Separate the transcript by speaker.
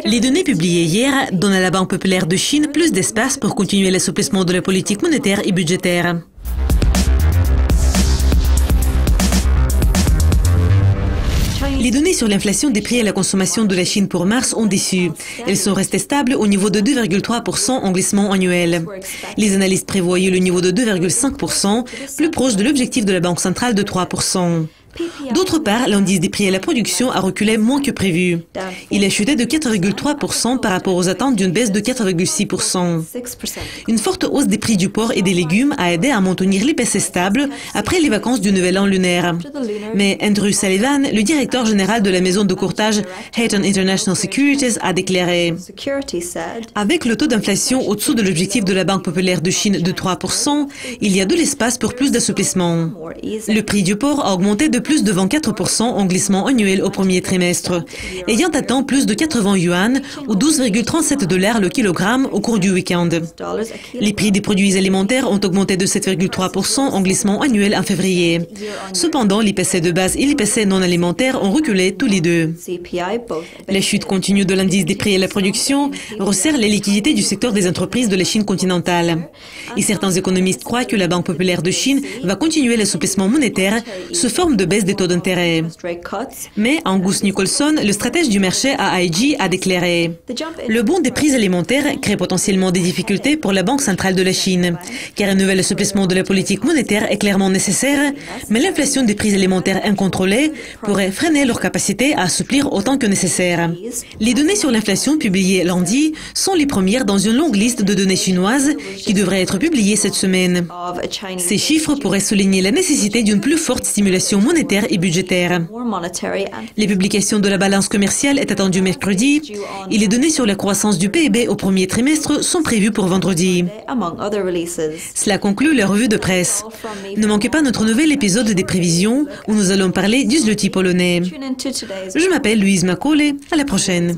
Speaker 1: Les données publiées hier donnent à la Banque populaire de Chine plus d'espace pour continuer l'assouplissement de la politique monétaire et budgétaire. Les données sur l'inflation des prix à la consommation de la Chine pour mars ont déçu. Elles sont restées stables au niveau de 2,3% en glissement annuel. Les analystes prévoyaient le niveau de 2,5%, plus proche de l'objectif de la Banque centrale de 3%. D'autre part, l'indice des prix à la production a reculé moins que prévu. Il a chuté de 4,3% par rapport aux attentes d'une baisse de 4,6%. Une forte hausse des prix du porc et des légumes a aidé à maintenir l'IPC stable après les vacances du Nouvel An lunaire. Mais Andrew Sullivan, le directeur général de la maison de courtage Hayton International Securities, a déclaré « Avec le taux d'inflation au-dessous de l'objectif de la Banque populaire de Chine de 3%, il y a de l'espace pour plus d'assouplissement. Le prix du porc a augmenté de plus de 24% en glissement annuel au premier trimestre, ayant atteint plus de 80 yuan ou 12,37 $ le kilogramme au cours du week-end. Les prix des produits alimentaires ont augmenté de 7,3% en glissement annuel en février. Cependant, l'IPC de base et l'IPC non alimentaire ont reculé tous les deux. La chute continue de l'indice des prix à la production resserre les liquidités du secteur des entreprises de la Chine continentale. Et certains économistes croient que la Banque populaire de Chine va continuer l'assouplissement monétaire sous forme de baisse des taux d'intérêt. Mais Angus Nicholson, le stratège du marché à AIG, a déclaré « Le bond des prix alimentaires crée potentiellement des difficultés pour la Banque centrale de la Chine, car un nouvel assouplissement de la politique monétaire est clairement nécessaire, mais l'inflation des prix alimentaires incontrôlée pourrait freiner leur capacité à assouplir autant que nécessaire. » Les données sur l'inflation publiées lundi sont les premières dans une longue liste de données chinoises qui devraient être publiées cette semaine. Ces chiffres pourraient souligner la nécessité d'une plus forte stimulation monétaire et budgétaire. Les publications de la balance commerciale est attendue mercredi et les données sur la croissance du PIB au premier trimestre sont prévues pour vendredi. Cela conclut la revue de presse. Ne manquez pas notre nouvel épisode des prévisions où nous allons parler du zloty polonais. Je m'appelle Louise Macaulay. À la prochaine.